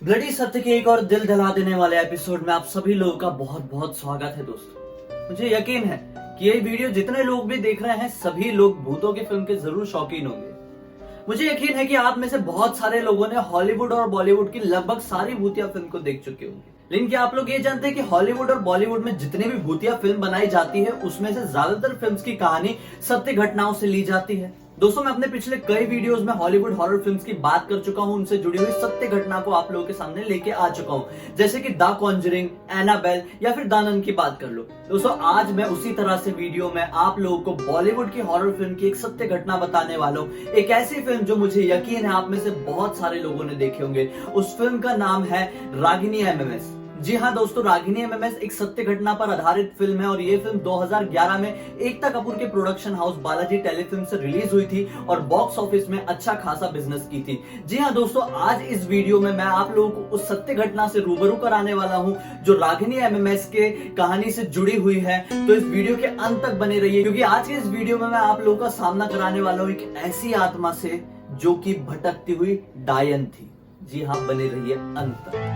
Bloody सत्य के एक और दिल दहला देने वाले एपिसोड में आप सभी लोगों का बहुत बहुत स्वागत है दोस्तों। मुझे यकीन है कि ये वीडियो जितने लोग भी देख रहे हैं सभी लोग भूतों की फिल्म के जरूर शौकीन होंगे। मुझे यकीन है कि आप में से बहुत सारे लोगों ने हॉलीवुड और बॉलीवुड की लगभग सारी भूतिया फिल्म को देख चुके होंगे। लेकिन क्या आप लोग ये जानते हैं कि हॉलीवुड और बॉलीवुड में जितनी भी भूतिया फिल्म बनाई जाती है उसमें से ज्यादातर फिल्म्स की कहानी सत्य घटनाओं से ली जाती है। दोस्तों, मैं अपने पिछले कई वीडियोस में हॉलीवुड हॉरर फिल्म्स की बात कर चुका हूं, उनसे जुड़ी हुई सत्य घटना को आप लोगों के सामने लेके आ चुका हूं, जैसे कि द कॉन्जरिंग, एनाबेल या फिर दानन की बात कर लो। दोस्तों, आज मैं उसी तरह से वीडियो में आप लोगों को बॉलीवुड की हॉरर फिल्म की एक सत्य घटना बताने वाला हूं। एक ऐसी फिल्म जो मुझे यकीन है आप में से बहुत सारे लोगों ने देखे होंगे। उस फिल्म का नाम है रागिनी एमएमएस। जी हाँ दोस्तों, रागिनी एमएमएस एक सत्य घटना पर आधारित फिल्म है और ये फिल्म 2011 में एकता कपूर के प्रोडक्शन हाउस बालाजी टेलीफिल्म से रिलीज हुई थी और बॉक्स ऑफिस में अच्छा खासा बिजनेस की थी। जी हाँ दोस्तों, आज इस वीडियो में मैं आप लोगों को उस सत्य घटना से रूबरू कराने वाला हूँ जो रागिनी एमएमएस के कहानी से जुड़ी हुई है। तो इस वीडियो के अंत तक बने रहिए, क्योंकि आज के इस वीडियो में मैं आप लोगों का सामना कराने वाला हूँ एक ऐसी आत्मा से जो कि भटकती हुई डायन थी। जी हाँ, बने रहिए अंत तक।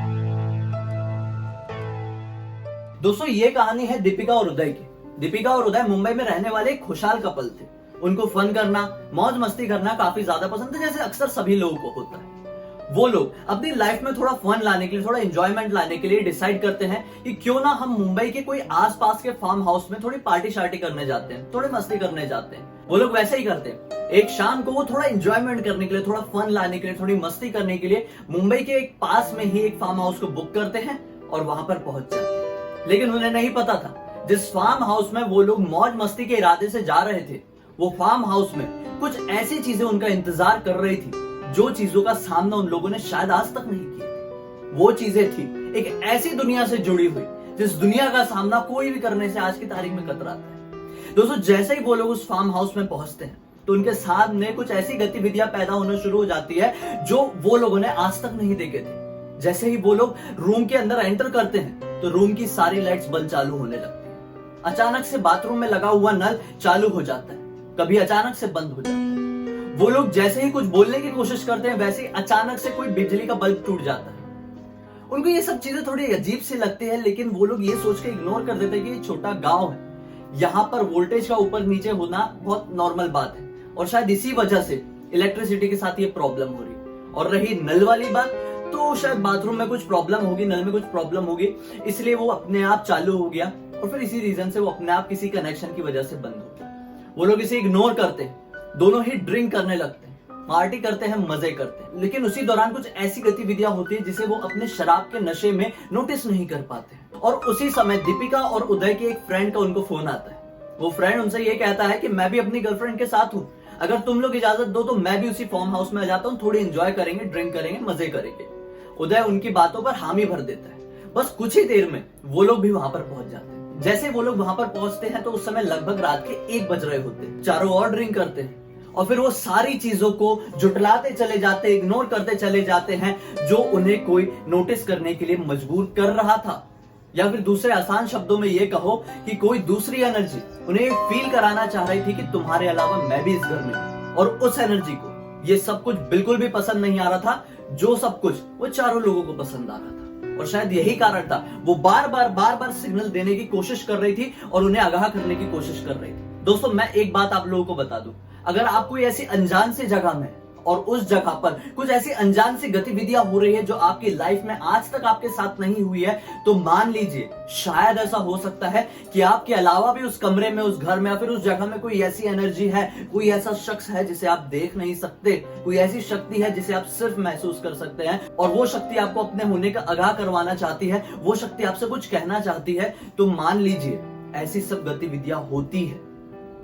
दोस्तों, ये कहानी है दीपिका और उदय की। दीपिका और उदय मुंबई में रहने वाले एक खुशहाल कपल थे। उनको फन करना, मौज मस्ती करना काफी ज्यादा पसंद है, जैसे अक्सर सभी लोगों को होता है। वो लोग अपनी लाइफ में थोड़ा फन लाने के लिए, थोड़ा एंजॉयमेंट लाने के लिए डिसाइड करते हैं कि क्यों ना हम मुंबई के कोई आसपास के फार्म हाउस में थोड़ी पार्टी शार्टी करने जाते हैं, थोड़ी मस्ती करने जाते हैं। वो लोग वैसे ही करते हैं। एक शाम को वो थोड़ा एंजॉयमेंट करने के लिए, थोड़ा फन लाने के लिए, थोड़ी मस्ती करने के लिए मुंबई के एक पास में ही एक फार्म हाउस को बुक करते हैं और वहां पर पहुंच जाते हैं। लेकिन उन्हें नहीं पता था जिस फार्म हाउस में वो लोग मौज मस्ती के इरादे से जा रहे थे, वो फार्म हाउस में कुछ ऐसी चीजें उनका इंतजार कर रही थी जो चीजों का सामना उन लोगों ने शायद आज तक नहीं किया। वो चीजें थी एक ऐसी दुनिया से जुड़ी हुई जिस दुनिया का सामना कोई भी करने से आज की तारीख में कतराता है। दोस्तों, जैसे ही वो लोग उस फार्म हाउस में पहुंचते हैं तो उनके सामने कुछ ऐसी गतिविधियां पैदा होना शुरू हो जाती है जो वो लोगों ने आज तक नहीं देखे थे। जैसे ही वो लोग रूम के अंदर एंटर करते हैं तो रूम की सारी लाइट्स बंद चालू होने लगती है। अचानक से बाथरूम में लगा हुआ नल चालू हो जाता है, कभी अचानक से बंद हो जाता है। वो लोग जैसे ही कुछ बोलने की कोशिश करते हैं वैसे ही अचानक से कोई बिजली का बल्ब टूट जाता है। उनको ये सब चीजें थोड़ी अजीब सी लगती है, लेकिन वो लोग ये सोच के इग्नोर कर देते हैं कि ये छोटा गांव है, यहाँ पर वोल्टेज का ऊपर नीचे होना बहुत नॉर्मल बात है और शायद इसी वजह से इलेक्ट्रिसिटी के साथ ये प्रॉब्लम हो रही है। और रही नल वाली बात, तो शायद बाथरूम में कुछ प्रॉब्लम होगी, नल में कुछ प्रॉब्लम होगी, इसलिए वो अपने आप चालू हो गया और फिर इसी रीजन से वो अपने आप किसी कनेक्शन की वजह से बंद हो गया। वो लोग इसे इग्नोर करते हैं, दोनों ही ड्रिंक करने लगते हैं, पार्टी करते हैं, मजे करते हैं। लेकिन उसी दौरान कुछ ऐसी गतिविधियां होती है जिसे वो अपने शराब के नशे में नोटिस नहीं कर पाते। और उसी समय दीपिका और उदय के एक फ्रेंड का उनको फोन आता है। वो फ्रेंड उनसे ये कहता है कि मैं भी अपनी गर्लफ्रेंड के साथ हूँ, अगर तुम लोग इजाजत दो तो मैं भी उसी फार्म हाउस में आ जाता हूँ, थोड़ी एंजॉय करेंगे, ड्रिंक करेंगे, मजे करेंगे। उदय उनकी बातों पर हामी भर देता है। बस कुछ ही देर में वो लोग भी वहां पर पहुंच जाते हैं। जैसे वो लोग वहां पर पहुंचते हैं तो उस समय लगभग रात के 1 बज रहे होते हैं। चारों ओर ड्रिंक करते हैं और फिर वो सारी चीजों को जुटलाते चले जाते, इग्नोर करते चले जाते हैं जो उन्हें कोई नोटिस करने के लिए मजबूर कर रहा था। या फिर दूसरे आसान शब्दों में ये कहो कि कोई दूसरी एनर्जी उन्हें फील कराना चाह रही थी कि तुम्हारे अलावा मैं भी इस घर में हूं। और उस एनर्जी को ये सब कुछ बिल्कुल भी पसंद नहीं आ रहा था, जो सब कुछ वो चारों लोगों को पसंद आ रहा था। और शायद यही कारण था वो बार बार सिग्नल देने की कोशिश कर रही थी और उन्हें आगाह करने की कोशिश कर रही थी। दोस्तों, मैं एक बात आप लोगों को बता दूं, अगर आप कोई ऐसी अनजान सी जगह में और उस जगह पर कुछ ऐसी अनजान सी गतिविधियां हो रही है जो आपकी लाइफ में आज तक आपके साथ नहीं हुई है, तो मान लीजिए शायद ऐसा हो सकता है कि आपके अलावा भी उस कमरे में, उस घर में या फिर उस जगह में कोई ऐसी एनर्जी है, कोई ऐसा शख्स है जिसे आप देख नहीं सकते, कोई ऐसी शक्ति है जिसे आप सिर्फ महसूस कर सकते हैं और वो शक्ति आपको अपने होने का आगाह करवाना चाहती है, वो शक्ति आपसे कुछ कहना चाहती है। तो मान लीजिए ऐसी सब गतिविधियां होती है,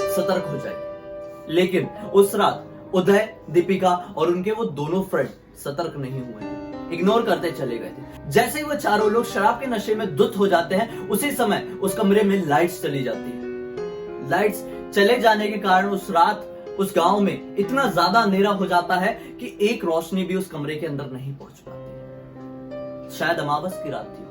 सतर्क हो जाइए। लेकिन उस रात उदय, दीपिका और उनके वो दोनों फ्रेंड सतर्क नहीं हुए, इग्नोर करते चले गए थे। जैसे ही वो चारों लोग शराब के नशे में धुत हो जाते हैं, उसी समय उस कमरे में लाइट्स चली जाती है। लाइट्स चले जाने के कारण उस रात उस गांव में इतना ज्यादा अंधेरा हो जाता है कि एक रोशनी भी उस कमरे के अंदर नहीं पहुंच पाती। शायद अमावस की रात थी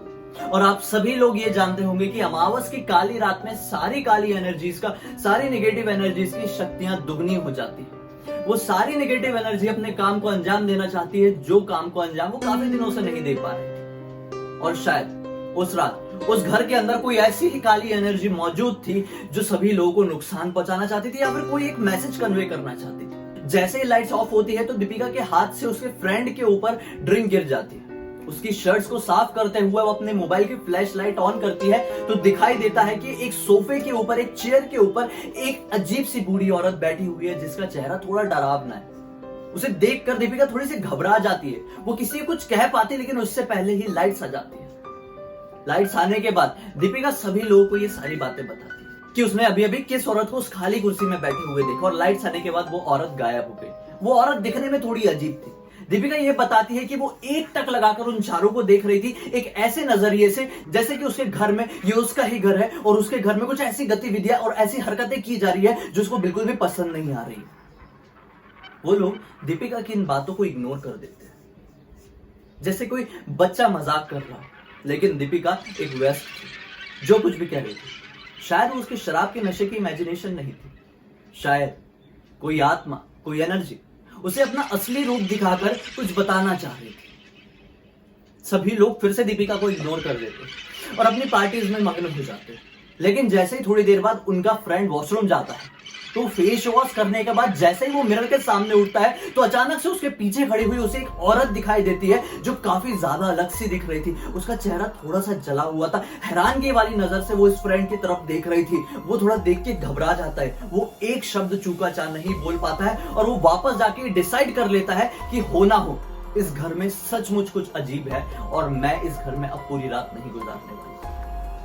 और आप सभी लोग ये जानते होंगे कि अमावस की काली रात में सारी काली एनर्जीज का, सारी नेगेटिव एनर्जीज की शक्तियां दुगनी हो जाती है। वो सारी नेगेटिव एनर्जी अपने काम को अंजाम देना चाहती है, जो काम को अंजाम वो काफी दिनों से नहीं दे पा रहे। और शायद उस रात उस घर के अंदर कोई ऐसी ही काली एनर्जी मौजूद थी जो सभी लोगों को नुकसान पहुंचाना चाहती थी या फिर कोई एक मैसेज कन्वे करना चाहती थी। जैसे ही लाइट्स ऑफ होती है तो दीपिका के हाथ से उसके फ्रेंड के ऊपर ड्रिंक गिर जाती है। उसकी शर्ट्स को साफ करते हुए वो अपने मोबाइल की फ्लैश लाइट ऑन करती है तो दिखाई देता है कि एक सोफे के ऊपर, एक चेयर के ऊपर एक अजीब सी बूढ़ी औरत बैठी हुई है जिसका चेहरा थोड़ा डरावना है। उसे देखकर दीपिका थोड़ी सी घबरा जाती है। वो किसी को कुछ कह पाती लेकिन उससे पहले ही लाइट्स आ जाती है। लाइट्स आने के बाद दीपिका सभी लोगों को ये सारी बातें बताती है कि उसने अभी अभी किस औरत को उस खाली कुर्सी में बैठे हुए देखा, और लाइट्स आने के बाद वो औरत गायब हो गई। वो औरत दिखने में थोड़ी अजीब थी। दीपिका ये बताती है कि वो एक टक लगाकर उन चारों को देख रही थी, एक ऐसे नजरिए से जैसे कि उसके घर में, ये उसका ही घर है और उसके घर में कुछ ऐसी गतिविधियां और ऐसी हरकतें की जा रही है जो उसको बिल्कुल भी पसंद नहीं आ रही। वो लोग दीपिका की इन बातों को इग्नोर कर देते हैं जैसे कोई बच्चा मजाक कर रहा, लेकिन दीपिका एक व्यस्त थी, जो कुछ भी कह रही थी। शायद वो उसके शराब के नशे की इमेजिनेशन नहीं थी, शायद कोई आत्मा, कोई एनर्जी उसे अपना असली रूप दिखाकर कुछ बताना चाह रही थी। सभी लोग फिर से दीपिका को इग्नोर कर देते और अपनी पार्टीज में मग्न हो जाते। लेकिन जैसे ही थोड़ी देर बाद उनका फ्रेंड वॉशरूम जाता है तो फेस वॉश करने के बाद जैसे ही वो मिरर के सामने उठता है तो अचानक से उसके पीछे खड़ी हुई उसे एक औरत दिखाई देती है जो काफी ज्यादा अलग सी दिख रही थी। उसका चेहरा थोड़ा सा जला हुआ था। हैरानगी वाली नजर से वो इस फ्रेंड की तरफ देख रही थी। वो थोड़ा देख के घबरा जाता है। वो एक शब्द चूका चा नहीं बोल पाता है और वो वापस जाके डिसाइड कर लेता है कि हो ना हो इस घर में सचमुच कुछ अजीब है और मैं इस घर में अब पूरी रात नहीं गुजारने वाली।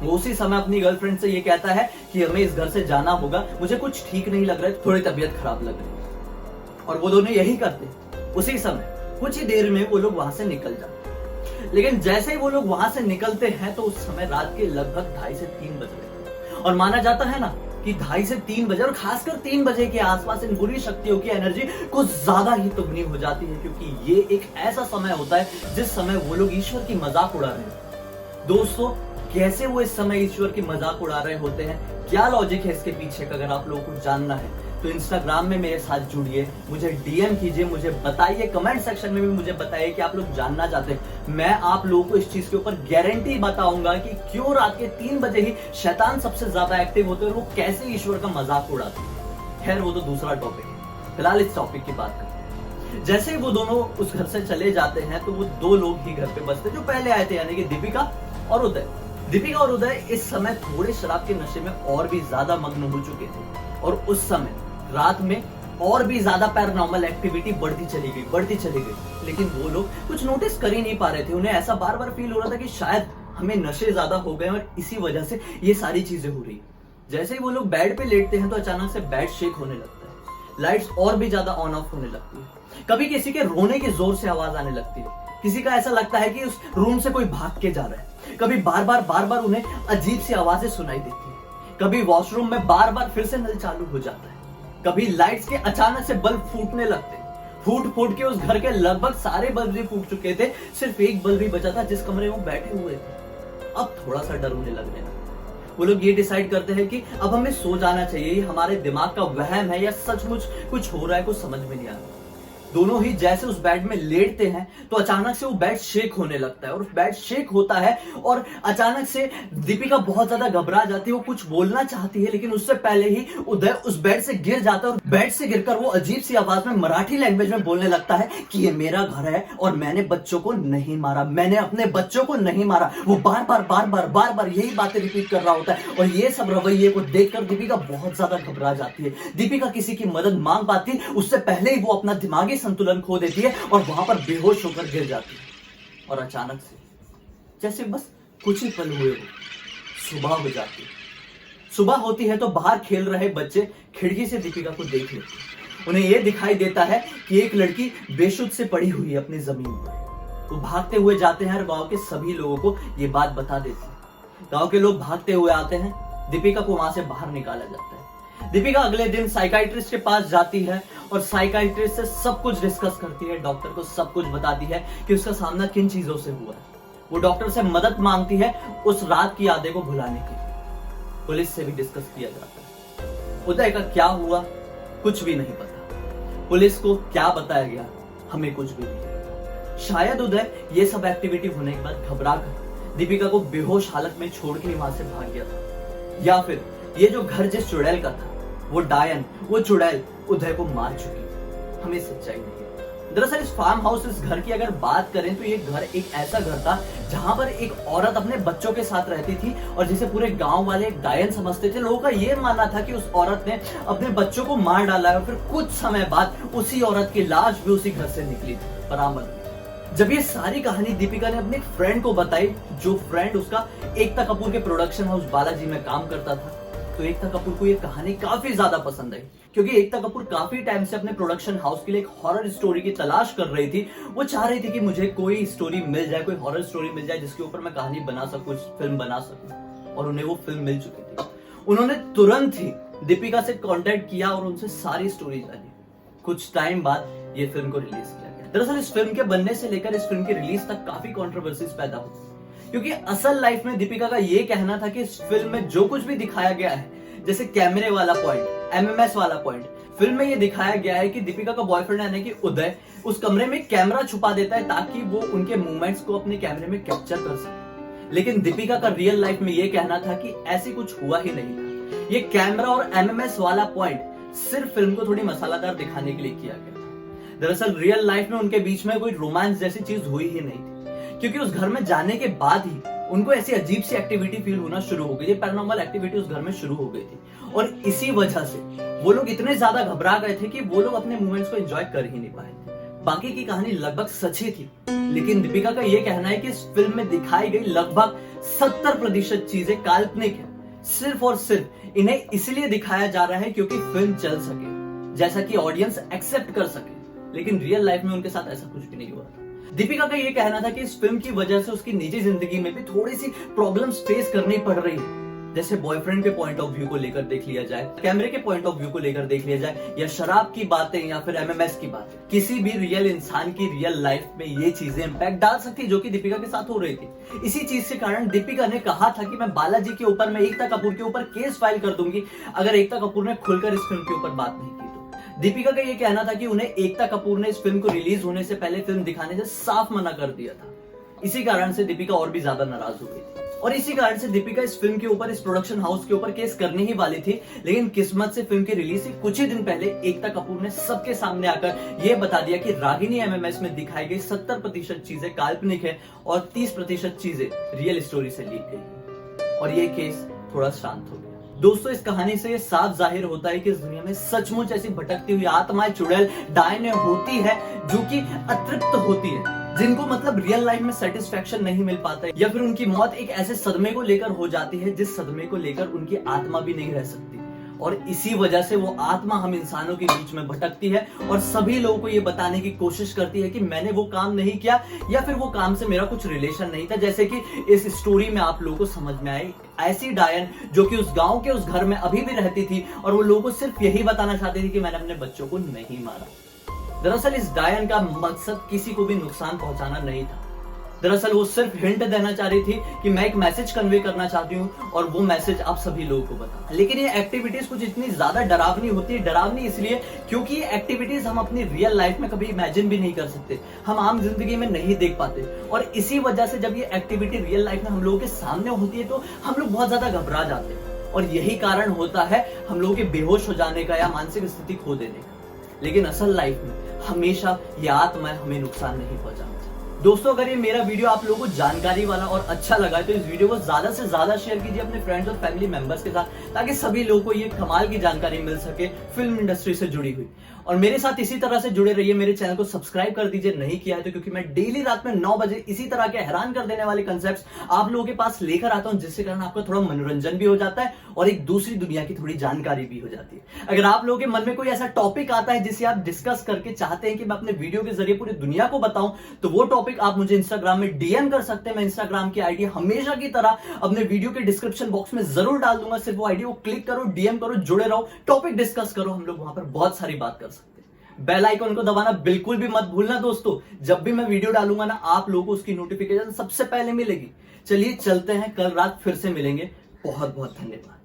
वो उसी समय अपनी गर्लफ्रेंड से ये कहता है कि हमें इस घर से जाना होगा, मुझे कुछ ठीक नहीं लग रहा है, थोड़ी तबीयत खराब लग रही है। और वो दोनों यही करते। उसी समय कुछ ही देर में वो लोग वहां से निकल जाते। लेकिन जैसे ही वो लोग वहां से निकलते हैं तो उस समय रात के लगभग 2:30 से 3 बज रहे थे। और माना जाता है ना कि 2:30 से 3 बजे और खासकर 3 बजे के आसपास इन बुरी शक्तियों की एनर्जी कुछ ज्यादा ही तुगनी हो जाती है, क्योंकि ये एक ऐसा समय होता है जिस समय वो लोग ईश्वर की मजाक उड़ा रहे हैं। दोस्तों, कैसे वो इस समय ईश्वर की मजाक उड़ा रहे होते हैं, क्या लॉजिक है इसके पीछे का, अगर आप लोगों को जानना है तो इंस्टाग्राम में मेरे साथ जुड़िए, मुझे डीएम कीजिए, मुझे बताइए, कमेंट सेक्शन में भी मुझे बताइए कि आप लोग जानना चाहते हैं। मैं आप लोगों को इस चीज के ऊपर गारंटी बताऊंगा कि क्यों रात के 3 बजे ही शैतान सबसे ज्यादा एक्टिव होते हैं और वो कैसे ईश्वर का मजाक उड़ाते हैं। खैर, वो तो दूसरा टॉपिक है। फिलहाल इस टॉपिक की बात करते हैं। जैसे ही वो दोनों उस घर से चले जाते हैं तो वो 2 लोग ही घर पे बचते जो पहले आए थे, यानी कि दीपिका और उदय। दीपिका और उदय इस समय थोड़े शराब के नशे में और भी ज्यादा मग्न हो चुके थे और उस समय रात में और भी ज्यादा पैरानॉर्मल एक्टिविटी बढ़ती चली गई। लेकिन वो लोग कुछ नोटिस कर ही नहीं पा रहे थे। उन्हें ऐसा बार बार फील हो रहा था कि शायद हमें नशे ज्यादा हो गए और इसी वजह से ये सारी चीजें हो रही। जैसे ही वो लोग बेड पे लेटते हैं तो अचानक से बेड शेक होने लगता है, लाइट्स और भी ज्यादा ऑन ऑफ होने लगती है, कभी किसी के रोने की जोर से आवाज आने लगती है, किसी का ऐसा लगता है कि उस रूम से कोई भाग के जा रहा है, कभी बार बार उन्हें अजीब सी आवाजें सुनाई देती है, कभी वॉशरूम में बार बार फिर से नल चालू हो जाता है, कभी लाइट्स के अचानक से बल्ब फूटने लगते हैं। फूट के उस घर के लगभग सारे बल्ब भी फूट चुके थे, सिर्फ एक बल्ब ही बचा था जिस कमरे में वो बैठे हुए थे। अब थोड़ा सा डर उन्हें लगने लगा। वो लोग ये डिसाइड करते हैं कि अब हमें सो जाना चाहिए, ये हमारे दिमाग का वहम है या सचमुच कुछ हो रहा है, कुछ समझ में नहीं आ रहा। दोनों ही जैसे उस बेड में लेटते हैं तो अचानक से वो बेड शेक होने लगता है और बेड शेक होता है और अचानक से दीपिका बहुत ज्यादा घबरा जाती है। वो कुछ बोलना चाहती है लेकिन उससे पहले ही उदय उस बेड से गिर जाता है और बेड से गिरकर वो अजीब सी आवाज में मराठी लैंग्वेज में बोलने लगता है कि ये मेरा घर है और मैंने बच्चों को नहीं मारा, मैंने अपने बच्चों को नहीं मारा। वो बार बार यही बातें रिपीट कर रहा होता है और ये सब रवैये को देखकर दीपिका बहुत ज्यादा घबरा जाती है। दीपिका किसी की मदद मांग पाती उससे पहले ही वो अपना दिमागी संतुलन खो देती है और वहां पर बेहोश होकर गिर जाती है। और अचानक से जैसे बस कुछ ही पल हुए हो सुबह हो जाती है। सुबह होती है तो बाहर खेल रहे बच्चे खिड़की से दीपिका को देख लेते हैं। उन्हें यह दिखाई देता है कि एक लड़की बेशुद्ध से पड़ी हुई है अपनी जमीन पर। वो भागते हुए जाते हैं और गांव के सभी लोगों को यह बात बता देती है। गांव के लोग भागते हुए आते हैं, दीपिका को वहां से बाहर निकाला जाता है। दीपिका अगले दिन साइकाइट्रिस्ट के पास जाती है और साइकाइट्रिस्ट से सब कुछ डिस्कस करती है, डॉक्टर को सब कुछ बताती है कि उसका सामना किन चीजों से हुआ है। वो डॉक्टर से मदद मांगती है उस रात की यादें को भुलाने की। पुलिस से भी डिस्कस किया जाता है। उदय का क्या हुआ कुछ भी नहीं पता। पुलिस को क्या बताया गया हमें कुछ भी नहीं पता। शायद उदय ये सब एक्टिविटी होने के बाद घबरा कर दीपिका को बेहोश हालत में छोड़ के वहां से भाग गया था, या फिर ये जो घर जिस चुड़ैल का था वो डायन, वो चुड़ैल उदय को मार चुकी। हमें सच्चाई नहीं है। दरअसल इस फार्म हाउस, इस घर की अगर बात करें तो ये घर एक ऐसा घर था जहां पर एक औरत अपने बच्चों के साथ रहती थी और जिसे पूरे गांव वाले एक डायन समझते थे। लोगों का ये मानना था कि उस औरत ने अपने बच्चों को मार डाला है और फिर कुछ समय बाद उसी औरत की लाश भी उसी घर से निकली बरामद हुई। जब ये सारी कहानी दीपिका ने अपने फ्रेंड को बताई, जो फ्रेंड उसका एकता कपूर के प्रोडक्शन हाउस बालाजी में काम करता था, तो एकता कपूर को ये कहानी काफी ज्यादा पसंद आई, क्योंकि एकता कपूर काफी टाइम से अपने प्रोडक्शन हाउस के लिए एक हॉरर स्टोरी की तलाश कर रही थी। वो चाह रही थी कि मुझे कोई स्टोरी मिल जाए, कोई हॉरर स्टोरी मिल जाए जिसके ऊपर मैं कहानी बना सकूं, फिल्म बना सकूं, और उन्हें वो फिल्म मिल चुकी थी। उन्होंने तुरंत ही दीपिका से कांटेक्ट किया और उनसे सारी स्टोरी जानी। कुछ टाइम बाद ये फिल्म को रिलीज किया गया। दरअसल इस फिल्म के बनने से लेकर इस फिल्म की रिलीज तक काफी कंट्रोवर्सीज पैदा हुई, क्योंकि असल लाइफ में दीपिका का ये कहना था कि इस फिल्म में जो कुछ भी दिखाया गया है, जैसे कैमरे वाला पॉइंट, एमएमएस वाला पॉइंट, फिल्म में ये दिखाया गया है कि दीपिका का बॉयफ्रेंड यानी कि उदय उस कमरे में कैमरा छुपा देता है ताकि वो उनके मूवमेंट्स को अपने कैमरे में कैप्चर कर सके। लेकिन दीपिका का रियल लाइफ में ये कहना था कि ऐसी कुछ हुआ ही नहीं था। ये कैमरा और एमएमएस वाला पॉइंट सिर्फ फिल्म को थोड़ी मसालादार दिखाने के लिए किया गया था। दरअसल रियल लाइफ में उनके बीच में कोई रोमांस जैसी चीज हुई ही नहीं थी, क्योंकि उस घर में जाने के बाद ही उनको ऐसी अजीब सी एक्टिविटी फील होना शुरू हो गई थी, पैरानॉर्मल एक्टिविटी उस घर में शुरू हो गई थी, और इसी वजह से वो लोग इतने ज्यादा घबरा गए थे कि वो लोग अपने मूवमेंट्स को एंजॉय कर ही नहीं पाए थे। बाकी की कहानी लगभग सच ही थी, लेकिन दीपिका का ये कहना है कि इस फिल्म में दिखाई गई लगभग 70% चीजें काल्पनिक है। सिर्फ और सिर्फ इन्हें इसलिए दिखाया जा रहा है क्योंकि फिल्म चल सके, जैसा कि ऑडियंस एक्सेप्ट कर सके, लेकिन रियल लाइफ में उनके साथ ऐसा कुछ भी नहीं हुआ था। दीपिका का ये कहना था कि इस फिल्म की वजह से उसकी निजी जिंदगी में भी थोड़ी सी प्रॉब्लम्स फेस करनी पड़ रही है, जैसे बॉयफ्रेंड के पॉइंट ऑफ व्यू को लेकर देख लिया जाए, कैमरे के पॉइंट ऑफ व्यू को लेकर देख लिया जाए, या शराब की बातें, या फिर एमएमएस की बातें। किसी भी रियल इंसान की रियल लाइफ में ये चीजें इंपैक्ट डाल सकती है, जो कि दीपिका के साथ हो रही थी। इसी चीज के कारण दीपिका ने कहा था कि मैं बालाजी के ऊपर, मैं एकता कपूर के ऊपर केस फाइल कर दूंगी अगर एकता कपूर ने खुलकर इस फिल्म के ऊपर बात नहीं की। दीपिका का यह कहना था कि उन्हें एकता कपूर ने इस फिल्म को रिलीज होने से पहले फिल्म दिखाने से साफ मना कर दिया था। इसी कारण से दीपिका और भी ज्यादा नाराज हो गई थी, और इसी कारण से दीपिका इस फिल्म के ऊपर, इस प्रोडक्शन हाउस के ऊपर केस करने ही वाली थी। लेकिन किस्मत से फिल्म के रिलीज से कुछ ही दिन पहले एकता कपूर ने सबके सामने आकर यह बता दिया कि रागिनी एमएमएस में दिखाई गई 70% चीजें काल्पनिक है और 30% चीजें रियल स्टोरी से ली गई, और ये केस थोड़ा शांत हो गया। दोस्तों, इस कहानी से ये साफ जाहिर होता है कि इस दुनिया में सचमुच ऐसी भटकती हुई आत्माएं, चुड़ैल, डायनें होती है जो कि अतृप्त होती है, जिनको मतलब रियल लाइफ में सेटिस्फेक्शन नहीं मिल पाता है, या फिर उनकी मौत एक ऐसे सदमे को लेकर हो जाती है जिस सदमे को लेकर उनकी आत्मा भी नहीं रह सकती, और इसी वजह से वो आत्मा हम इंसानों के बीच में भटकती है और सभी लोगों को ये बताने की कोशिश करती है कि मैंने वो काम नहीं किया, या फिर वो काम से मेरा कुछ रिलेशन नहीं था। जैसे कि इस स्टोरी में आप लोगों को समझ में आए, ऐसी डायन जो कि उस गांव के उस घर में अभी भी रहती थी, और वो लोगों को सिर्फ यही बताना चाहती थी कि मैंने अपने बच्चों को नहीं मारा। दरअसल इस डायन का मकसद किसी को भी नुकसान पहुंचाना नहीं था। दरअसल वो सिर्फ हिंट देना चाह रही थी कि मैं एक मैसेज कन्वे करना चाहती हूँ और वो मैसेज आप सभी लोगों को बता। लेकिन ये एक्टिविटीज कुछ इतनी ज्यादा डरावनी होती है, डरावनी इसलिए क्योंकि ये एक्टिविटीज हम अपनी रियल लाइफ में कभी इमेजिन भी नहीं कर सकते, हम आम जिंदगी में नहीं देख पाते, और इसी वजह से जब ये एक्टिविटी रियल लाइफ में हम लोगों के सामने होती है तो हम लोग बहुत ज्यादा घबरा जाते हैं, और यही कारण होता है हम लोगों के बेहोश हो जाने का या मानसिक स्थिति खो देने का। लेकिन असल लाइफ में हमेशा ये आत्मा हमें नुकसान नहीं पहुंचाती। दोस्तों, अगर ये मेरा वीडियो आप लोगों को जानकारी वाला और अच्छा लगा है तो इस वीडियो को ज्यादा से ज्यादा शेयर कीजिए अपने फ्रेंड्स और फैमिली मेंबर्स के साथ, ताकि सभी लोगों को ये कमाल की जानकारी मिल सके फिल्म इंडस्ट्री से जुड़ी हुई। और मेरे साथ इसी तरह से जुड़े रहिए। मेरे चैनल को सब्सक्राइब कर दीजिए नहीं किया है तो, क्योंकि मैं डेली रात में 9 बजे इसी तरह के हैरान कर देने वाले कंसेप्ट्स आप लोगों के पास लेकर आता हूं, जिससे कारण आपका थोड़ा मनोरंजन भी हो जाता है और एक दूसरी दुनिया की थोड़ी जानकारी भी हो जाती है। अगर आप लोगों के मन में कोई ऐसा टॉपिक आता है जिसे आप डिस्कस करके चाहते हैं कि मैं अपने वीडियो के जरिए पूरी दुनिया को बताऊं, तो वो टॉपिक आप मुझे इंस्टाग्राम में डीएम कर सकते हैं। मैं इंस्टाग्राम की आईडी हमेशा की तरह अपने वीडियो के डिस्क्रिप्शन बॉक्स में जरूर डाल दूंगा। सिर्फ वो आईडी को क्लिक करो, डीएम करो, जुड़े रहो, टॉपिक डिस्कस करो, हम लोग वहां पर बहुत सारी बात कर सकते हैं। बेल आइकन को दबाना बिल्कुल भी मत भूलना दोस्तों, जब भी मैं वीडियो डालूंगा ना आप लोगों को उसकी नोटिफिकेशन सबसे पहले मिलेगी। चलिए चलते हैं, कल रात फिर से मिलेंगे। बहुत बहुत धन्यवाद।